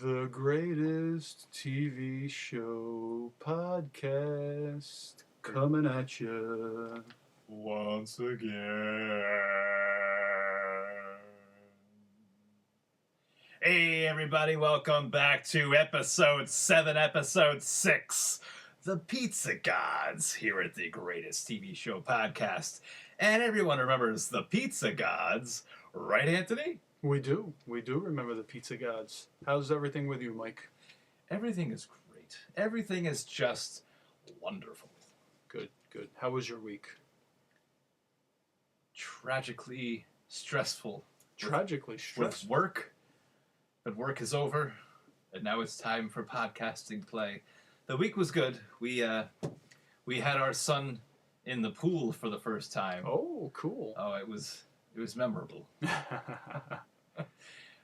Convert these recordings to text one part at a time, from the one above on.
The greatest TV show podcast coming at you once again. Hey everybody, welcome back to episode 6, The Pizza Gods, here at the greatest TV show podcast. And everyone remembers the Pizza Gods, right, Anthony? We do remember the Pizza Gods. How's everything with you, Mike? Everything is great. Everything is just wonderful. Good. How was your week? Tragically stressful. With work. But work is over, and now it's time for podcasting play. The week was good. We had our son in the pool for the first time. Oh, cool. Oh, it was memorable.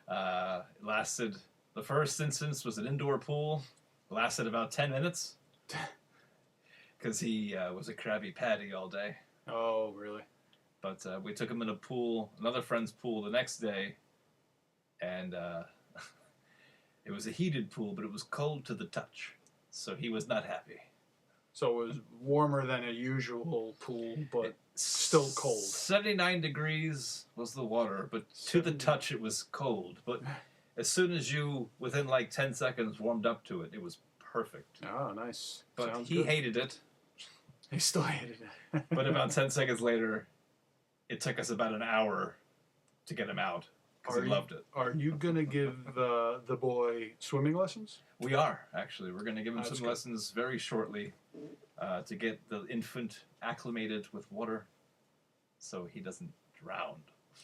It lasted. The first instance was an indoor pool. It lasted about 10 minutes because he was a Krabby Patty all day. Oh, really? But we took him in a pool, another friend's pool, the next day, and it was a heated pool, but it was cold to the touch, so he was not happy. So it was warmer than a usual pool, but still cold. 79 degrees was the water, but to the touch it was cold. But as soon as you, within like 10 seconds, warmed up to it, it was perfect. Oh, nice. But Sounds he good. hated it. He still hated it. But about 10 seconds later, it took us about an hour to get him out because he loved it. Are you going to give the boy swimming lessons? We are, actually. We're going to give him some good. lessons very shortly to get the infant acclimated with water so he doesn't drown.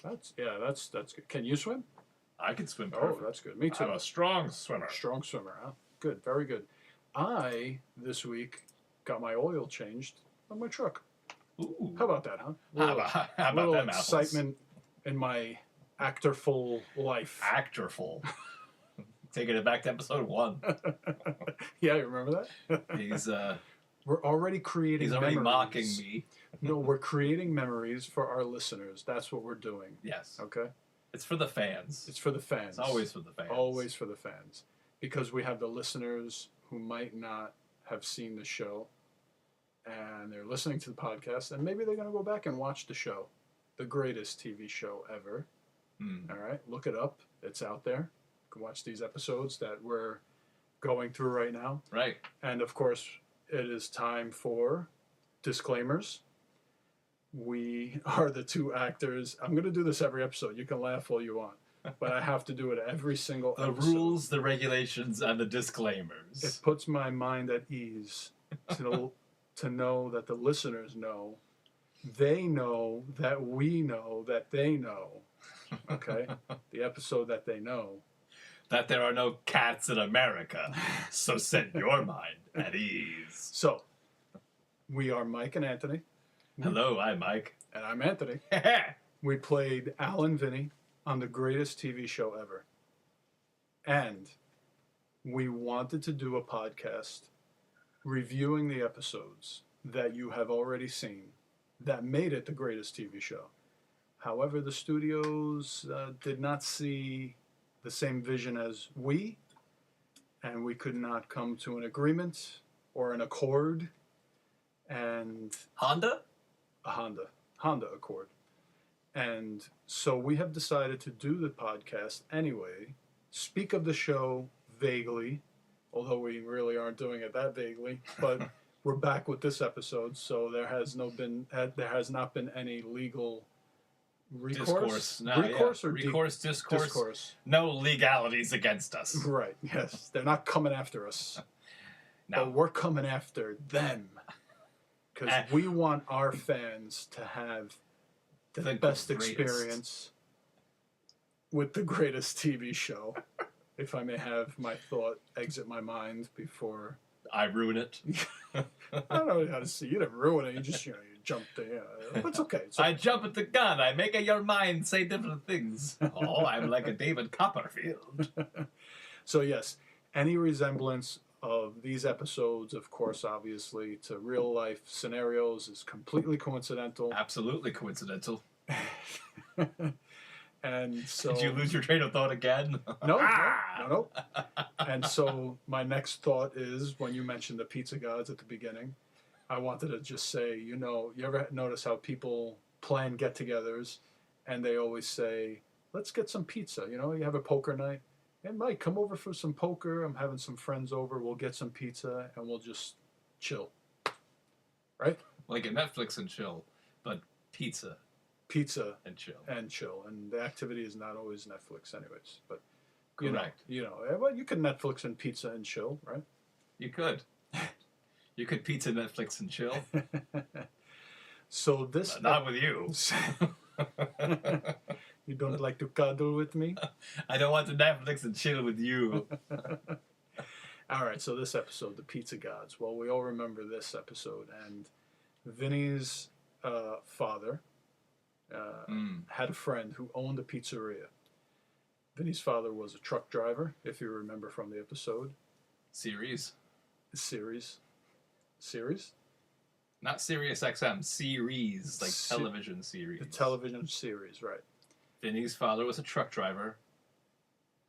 That's good. Can you swim? I can swim perfect. Oh, that's good. Me too. I'm a strong swimmer. Strong swimmer, huh? Good, very good. I, this week, got my oil changed on my truck. Ooh. How about that, huh? How about little them apples? excitement in my actorful life. Actorful. Taking it back to episode 1. Yeah, you remember that? We're already creating He's already memories. mocking me. No, we're creating memories for our listeners. That's what we're doing. Yes. Okay? It's for the fans. It's for the fans. It's always for the fans. Always for the fans. Because we have the listeners who might not have seen the show and they're listening to the podcast and maybe they're going to go back and watch the show. The greatest TV show ever. All right? Look it up. It's out there. You can watch these episodes that we're going through right now. Right. And of course, it is time for disclaimers. We are the two actors. I'm going to do this every episode. You can laugh all you want. But I have to do it every single The episode. rules, the regulations, and the disclaimers. It puts my mind at ease to know that the listeners know. They know that we know that they know. Okay? The episode that they know. That there are no cats in America. So set your mind at ease. So, we are Mike and Anthony. Hello, I'm Mike. And I'm Anthony. We played Al and Vinny on the greatest TV show ever. And we wanted to do a podcast reviewing the episodes that you have already seen that made it the greatest TV show. However, the studios did not see the same vision as we, and we could not come to an agreement or an accord. And Honda? a Honda Accord. And so we have decided to do the podcast anyway, speak of the show vaguely, although we really aren't doing it that vaguely, but we're back with this episode, so there has not been any legal recourse. Discourse. No legalities against us. Right, yes. They're not coming after us. No. But we're coming after them. Because we want our fans to have the best greatest experience with the greatest TV show. If I may have my thought exit my mind before I ruin it. I don't know how to see. You didn't ruin it. You just you jumped in. It's okay. I jump at the gun. I make your mind say different things. Oh, I'm like a David Copperfield. So yes, any resemblance of these episodes, of course, obviously, to real life scenarios is completely coincidental. Absolutely coincidental. And so... Did you lose your train of thought again? No. And so my next thought is, when you mentioned the pizza gods at the beginning, I wanted to just say, you ever notice how people plan get-togethers and they always say, let's get some pizza. You have a poker night. Hey, Mike, come over for some poker. I'm having some friends over. We'll get some pizza and we'll just chill. Right? Like a Netflix and chill, but pizza Pizza and chill. And the activity is not always Netflix anyways. But, Correct. Well, you can Netflix and pizza and chill, right? You could. You could pizza, Netflix, and chill. So this... But not with you. You don't like to cuddle with me? I don't want to Netflix and chill with you. All right, so this episode, the Pizza Gods. Well, we all remember this episode, and Vinny's father had a friend who owned a pizzeria. Vinny's father was a truck driver, if you remember from the episode. Series? Not Sirius XM, series, like television series. The television series, right. Vinny's father was a truck driver.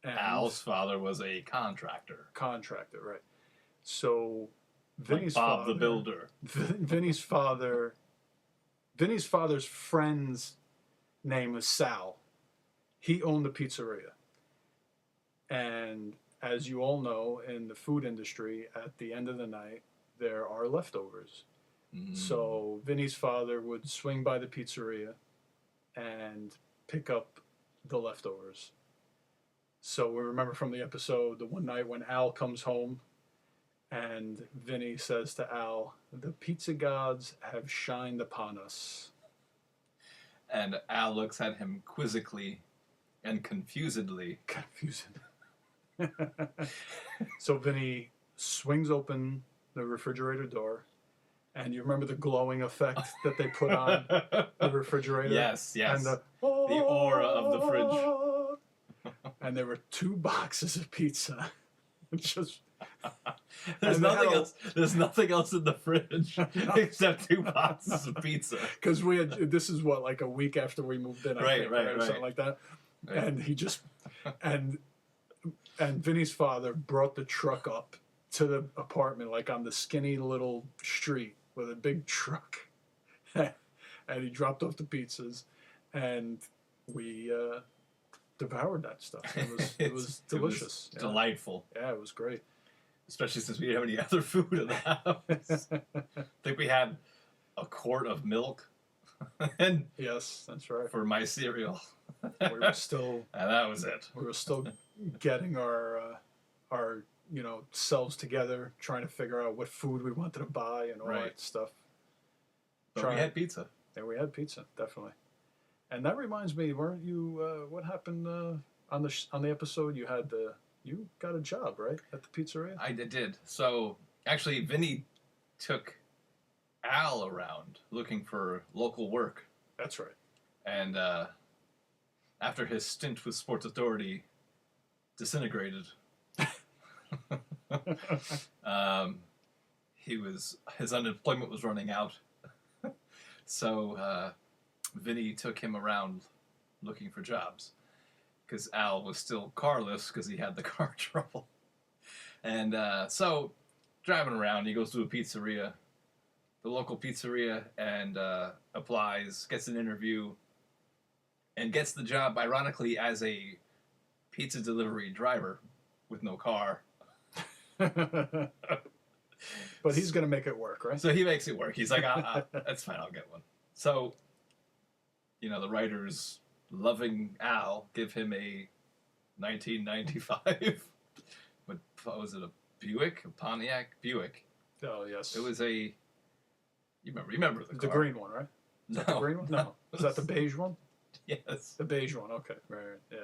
And Al's father was a contractor. Right. So Vinny's like Bob father, the Builder. Vinny's father's friend's name was Sal. He owned the pizzeria. And as you all know, in the food industry, at the end of the night, there are leftovers. So Vinny's father would swing by the pizzeria and pick up the leftovers. So we remember from the episode, the one night when Al comes home and Vinny says to Al, the pizza gods have shined upon us. And Al looks at him quizzically and confusedly. So Vinny swings open the refrigerator door. And you remember the glowing effect that they put on the refrigerator? Yes. And the aura of the fridge. And there were 2 boxes of pizza. Just There's nothing else in the fridge except 2 boxes of pizza. Because this is like a week after we moved in, I think, or something like that. Right. And he just and Vinny's father brought the truck up to the apartment, like on the skinny little street with a big truck, and he dropped off the pizzas, and we devoured that stuff. It was delicious. It was delightful. Yeah, it was great. Especially since we didn't have any other food in the house. I think we had a quart of milk. And yes, that's right. For my cereal. We were still... And that was it. We were still getting our selves together, trying to figure out what food we wanted to buy and all that stuff. But we had pizza. Yeah, we had pizza, definitely. And that reminds me, weren't you? What happened on the episode? You got a job, right, at the pizzeria? I did. So actually, Vinny took Al around looking for local work. That's right. And after his stint with Sports Authority disintegrated. His unemployment was running out. So Vinny took him around looking for jobs because Al was still carless because he had the car trouble. And so driving around, he goes to a pizzeria, the local pizzeria, and applies, gets an interview, and gets the job, ironically, as a pizza delivery driver with no car. But he's going to make it work, right? So he makes it work. He's like, that's fine, I'll get one. So, the writers, loving Al, give him a 1995, what was it, a Buick? A Pontiac Buick? Oh, yes. It was you remember the car. The green one, right? Is that the green one? No. Is that the beige one? Yes. The beige one, okay. Right, yeah.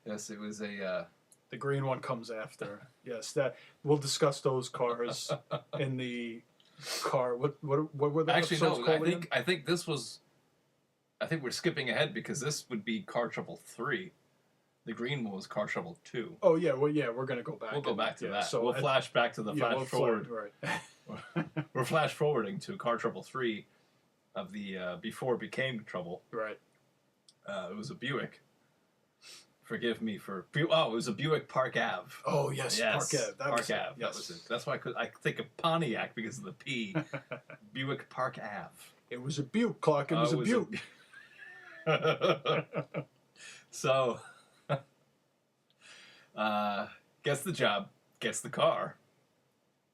Yes, it was a... The green one comes after. Yes, we'll discuss those cars in the car. What were the episodes called? I think this was. I think we're skipping ahead because this would be Car Trouble 3. The green one was Car Trouble 2. Oh yeah, well yeah, we're gonna go back. We'll go back to that. So we'll flash back to the flash forward. Right. We're flash forwarding to Car Trouble 3 of the before it became Trouble. Right. It was a Buick Forgive me for... Oh, it was a Buick Park Ave. Oh, yes, Park Ave. Park Ave. Yes. That was it. That's why I think of Pontiac because of the P. Buick Park Ave. It was a Butte, Clark. It was a Butte. So, gets the job, gets the car,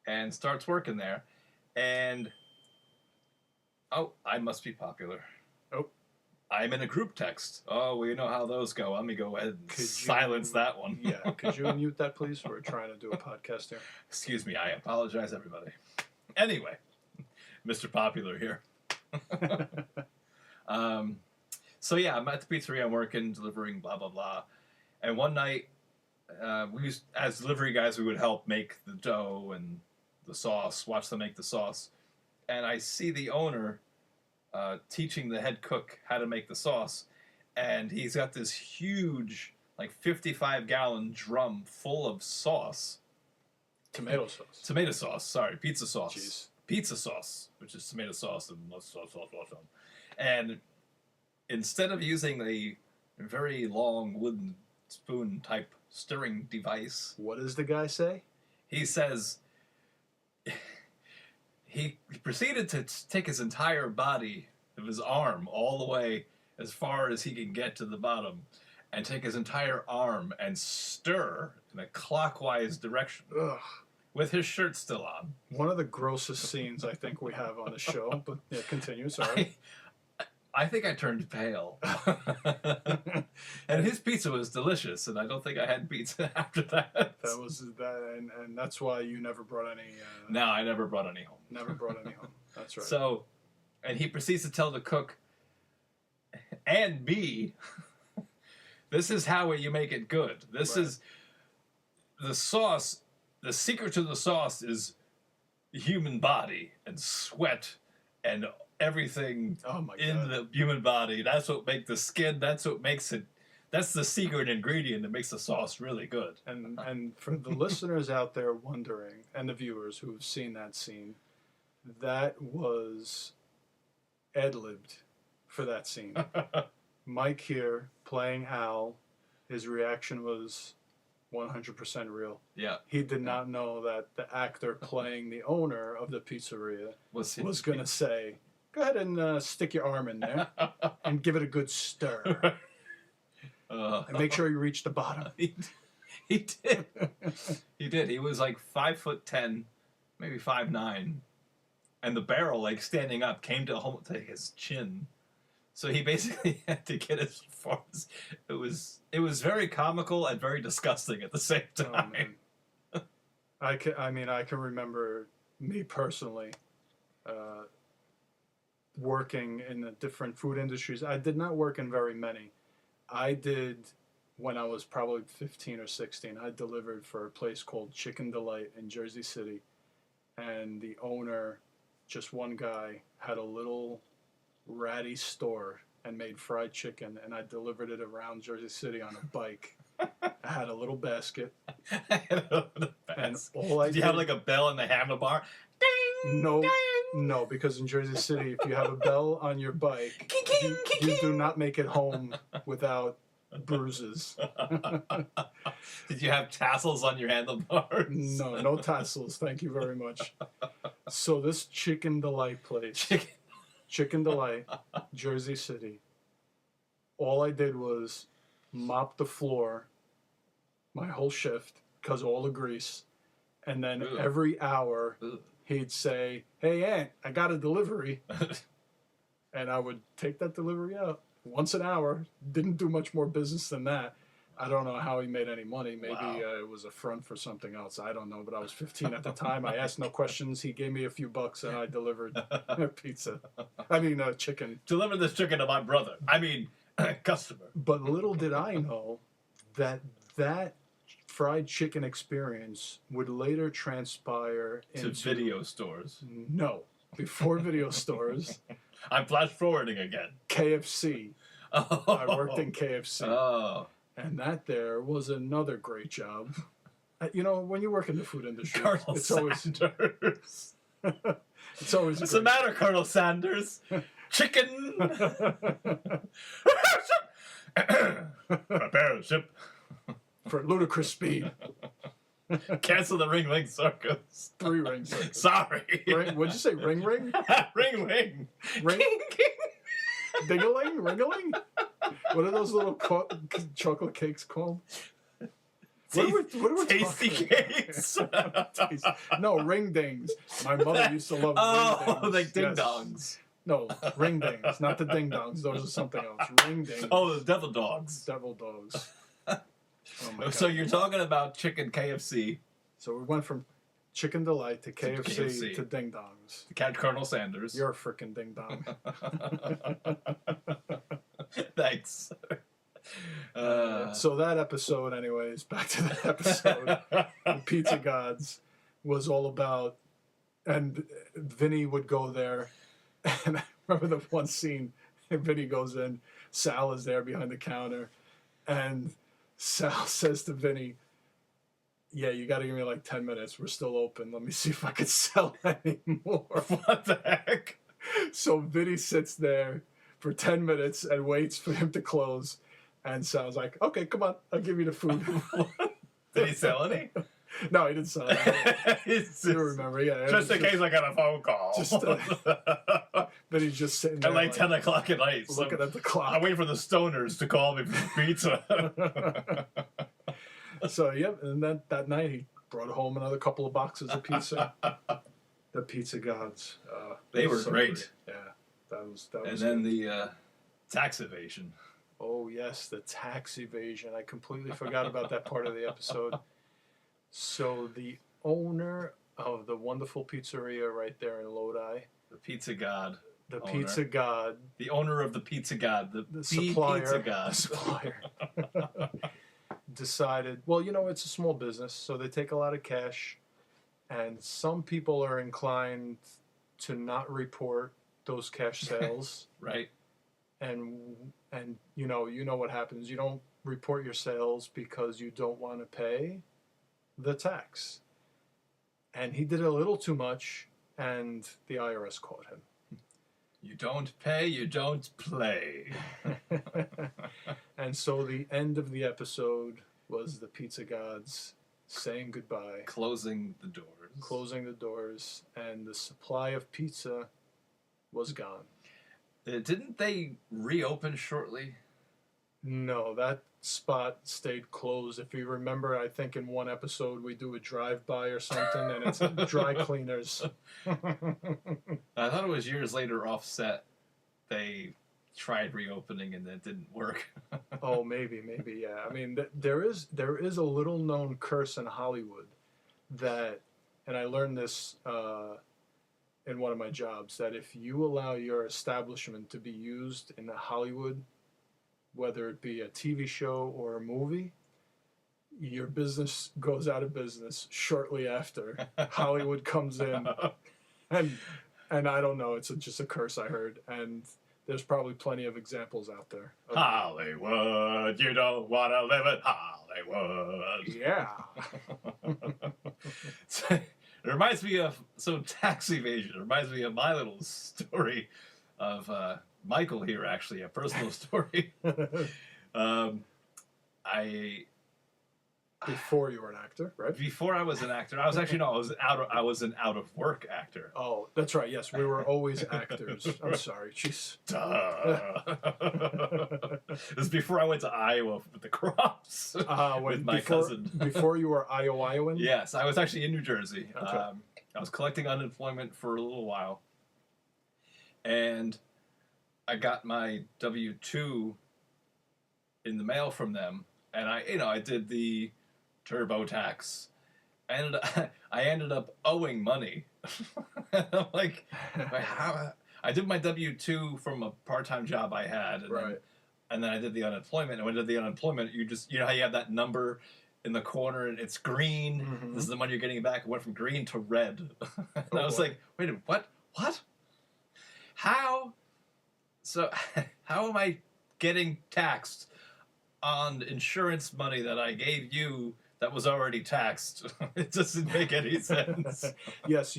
and starts working there. And, oh, I must be popular. Oh. I'm in a group text. Oh, we know how those go. Let me go ahead and silence that one. Yeah, could you mute that, please? We're trying to do a podcast here. Excuse me, I apologize, everybody. Anyway, Mr. Popular here. So yeah, I'm at the pizzeria, I'm working, delivering, blah, blah, blah. And one night, as delivery guys, we would help make the dough and the sauce, watch them make the sauce. And I see the owner teaching the head cook how to make the sauce. And he's got this huge, like 55-gallon drum full of sauce. Tomato sauce. Tomato sauce, sorry, pizza sauce. Jeez. Pizza sauce, which is tomato sauce and sauce. And instead of using a very long wooden spoon type stirring device, What does the guy say? he says he proceeded to take his entire body of his arm all the way as far as he can get to the bottom and take his entire arm and stir in a clockwise direction Ugh. with his shirt still on. One of the grossest scenes I think we have on the show, but yeah, continue, sorry. I think I turned pale. And his pizza was delicious, and I don't think I had pizza after that. That was that, and that's why you never brought any. No, I never brought any home. Never brought any home. That's right. So, and he proceeds to tell the cook and me, this is how you make it good. This Right. is the sauce. The secret to the sauce is the human body and sweat and everything Oh my in God. the human body. That's what makes the skin. That's what makes it. That's the secret ingredient that makes the sauce really good. And for the listeners out there wondering, and the viewers who have seen that scene, that was ad-libbed for that scene. Mike here playing Al, his reaction was 100% real. Yeah, He did not know that the actor playing the owner of the pizzeria was was going to say, go ahead and stick your arm in there and give it a good stir. And make sure you reach the bottom. He did. He did. He was like 5'10", maybe 5'9", and the barrel, like standing up, came to his chin. So he basically had to get as far as it was very comical and very disgusting at the same time. Oh, I can remember me personally working in the different food industries. I did not work in very many. I did when I was probably 15 or 16. I delivered for a place called Chicken Delight in Jersey City, and the owner, just one guy, had a little ratty store and made fried chicken, and I delivered it around Jersey City on a bike. I had a little basket. And all I did you have like a bell in the handlebar? Ding, No, ding. no, because in Jersey City, if you have a bell on your bike, you do not make it home without bruises. Did you have tassels on your handlebars? No, no tassels. Thank you very much. So this Chicken Delight place, Chicken Delight, Jersey City, all I did was mop the floor my whole shift because all the grease. And then Ugh. every hour, Ugh. he'd say, hey, Aunt, I got a delivery. And I would take that delivery out once an hour. Didn't do much more business than that. I don't know how he made any money. Maybe Wow. It was a front for something else. I don't know. But I was 15 at the time. I asked no questions. He gave me a few bucks and I delivered pizza. Chicken. Deliver this chicken to my brother. Customer. But little did I know that fried chicken experience would later transpire To into video stores. No, before video stores, I'm flash forwarding again. KFC. Oh. I worked in KFC, Oh. and that there was another great job. When you work in the food industry, Colonel it's always Sanders. it's always What's the matter, Colonel Sanders? Chicken. Prepare the ship. For ludicrous speed. Cancel the ring ring circus. 3 rings. Sorry. What'd you say? Ring? ring ring. Ring? King, king. Dingaling? Ringaling? What are those little chocolate cakes called? What are we Tasty talking cakes. No, ring dings. My mother used to love ring dings. Like ding Yes. dongs. No, ring dings, not the ding dongs. Those are something else. Ring dings. Oh, the devil dogs. Devil dogs. Oh my So God. you're talking about chicken KFC. So we went from Chicken Delight to KFC to ding dongs. To catch Colonel Sanders. You're a freaking ding dong. Thanks. So that episode, anyways, back to that episode. The Pizza Gods was all about, and Vinny would go there, and I remember the one scene, Vinny goes in, Sal is there behind the counter, and Sal says to Vinny, yeah, you got to give me like 10 minutes. We're still open. Let me see if I could sell any more. What the heck? So Vinny sits there for 10 minutes and waits for him to close. And Sal's like, okay, come on. I'll give you the food. Did he sell any? No, he didn't sell it. It's You remember, yeah. just in case I got a phone call. Vinny's just sitting there. At like 10 o'clock at night. So looking at the clock. I'm waiting for the stoners to call me for pizza. So, yeah, and then that night he brought home another couple of boxes of pizza. The Pizza Gods. They were so great. Yeah, that was And then good. the tax evasion. Oh, yes, the tax evasion. I completely forgot about that part of the episode. So the owner of the wonderful pizzeria right there in Lodi, The Pizza God. the Owner. Pizza God, The owner of the Pizza God. the supplier, Pizza God. the supplier decided, well, you know, it's a small business, so they take a lot of cash, and some people are inclined to not report those cash sales. Right. And you know what happens. You don't report your sales because you don't want to pay the tax. And he did a little too much, and the IRS caught him. You don't pay, you don't play. And so the end of the episode was the Pizza Gods saying goodbye, Closing the doors. closing the doors, and the supply of pizza was gone. Didn't they reopen shortly? No, that spot stayed closed. If you remember, I think in one episode we do a drive-by or something, and it's dry cleaners. I thought it was years later offset. They tried reopening and it didn't work. Oh, maybe, yeah. I mean, there is a little-known curse in Hollywood that, and I learned this in one of my jobs, that if you allow your establishment to be used in Hollywood, whether it be a TV show or a movie, your business goes out of business shortly after Hollywood comes in. And I don't know, it's just a curse I heard. And there's probably plenty of examples out there. Hollywood, you don't want to live in Hollywood. Yeah. It reminds me of tax evasion. It reminds me of my little story of Michael here, actually, a personal story. Before you were an actor, right? Before I was an actor, I was an out of work actor. Oh, that's right. Yes, we were always actors. I'm sorry. Jeez. Duh. It was before I went to Iowa with the crops with my cousin. Before you were Iowan? Yes, I was actually in New Jersey. Okay. I was collecting unemployment for a little while, and I got my W-2 in the mail from them, and I did the TurboTax, and I ended up owing money. I'm like, how? I did my W-2 from a part-time job I had, and then I did the unemployment. And when I did the unemployment, you know how you have that number in the corner and it's green. Mm-hmm. This is the money you're getting back. It went from green to red, and I was like, wait a minute, what? How? So how am I getting taxed on insurance money that I gave you that was already taxed? It doesn't make any sense. Yes,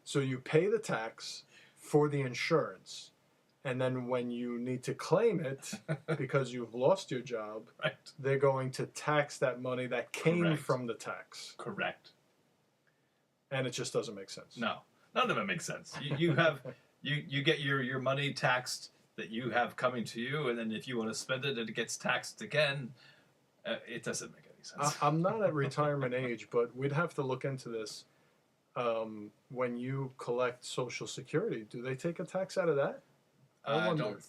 so you pay the tax for the insurance, And then when you need to claim it because you've lost your job, Right. they're going to tax that money that came Correct. from the tax. Correct. And it just doesn't make sense. No, none of it makes sense. You have you get your money taxed that you have coming to you, and then if you want to spend it, it gets taxed again. It doesn't make any sense. I'm not at retirement age, but we'd have to look into this. When you collect Social Security, do they take a tax out of that? I wonder. Don't.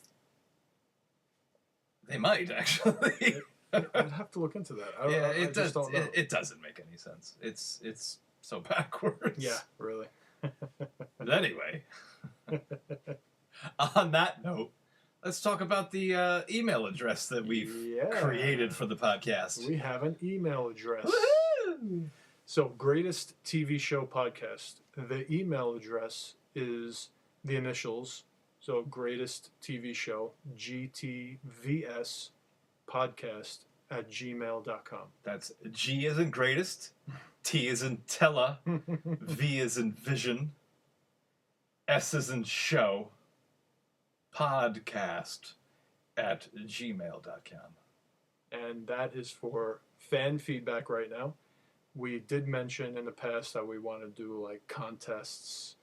They might actually. I'd have to look into that. It just don't know. It doesn't make any sense. It's so backwards. Yeah, really. But anyway, on that note, let's talk about the email address that we've created for the podcast. We have an email address. Woo-hoo! So, Greatest TV Show Podcast. The email address is the initials. So, Greatest TV Show, GTVS Podcast at gmail.com. That's G as in greatest, T as in Tella, V as in vision, S as in show, podcast at gmail.com. And that is for fan feedback right now. We did mention in the past that we want to do like contests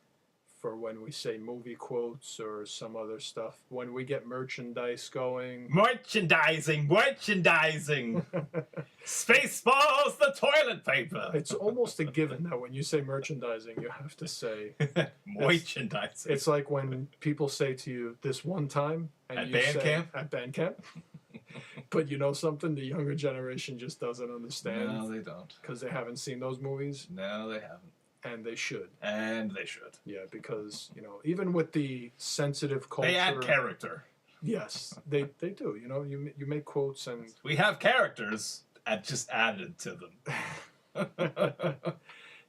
for when we say movie quotes or some other stuff. When we get merchandise going. Merchandising! Spaceballs, the toilet paper! It's almost a given that when you say merchandising, you have to say... Merchandising. It's like when people say to you, this one time... and at you band say, camp? At band camp. But you know something? The younger generation just doesn't understand. No, they don't. Because they haven't seen those movies. No, they haven't. And they should. And they should. Yeah, because, you know, even with the sensitive culture... They add character. Yes, they do. You know, you make quotes and... We have characters just added to them.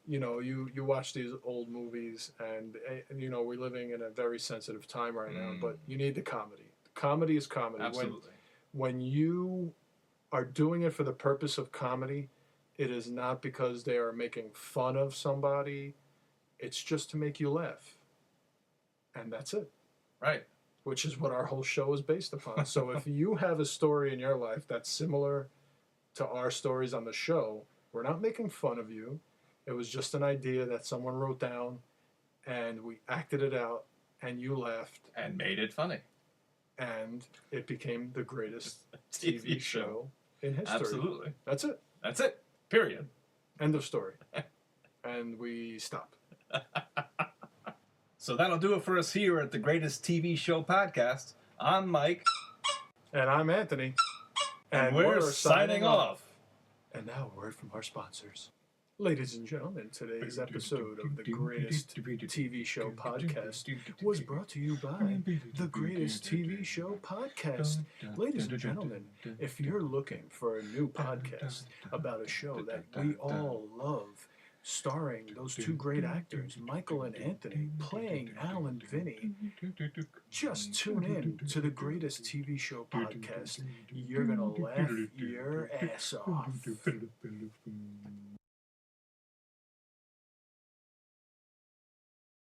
You know, you watch these old movies and, you know, we're living in a very sensitive time right now, but you need the comedy. Comedy is comedy. Absolutely. When you are doing it for the purpose of comedy... It is not because they are making fun of somebody. It's just to make you laugh. And that's it. Right. Which is what our whole show is based upon. So if you have a story in your life that's similar to our stories on the show, we're not making fun of you. It was just an idea that someone wrote down, and we acted it out, and you laughed. And made it funny. And it became the greatest TV show in history. Absolutely. That's it. That's it. Period. End of story. And we stop. So that'll do it for us here at the Greatest TV Show Podcast. I'm Mike. And I'm Anthony. And we're signing off. And now a word from our sponsors. Ladies and gentlemen, today's episode of the Greatest TV Show Podcast was brought to you by the Greatest TV Show Podcast. Ladies and gentlemen, if you're looking for a new podcast about a show that we all love, starring those two great actors, Michael and Anthony, playing Al and Vinny, just tune in to the Greatest TV Show Podcast. You're going to laugh your ass off.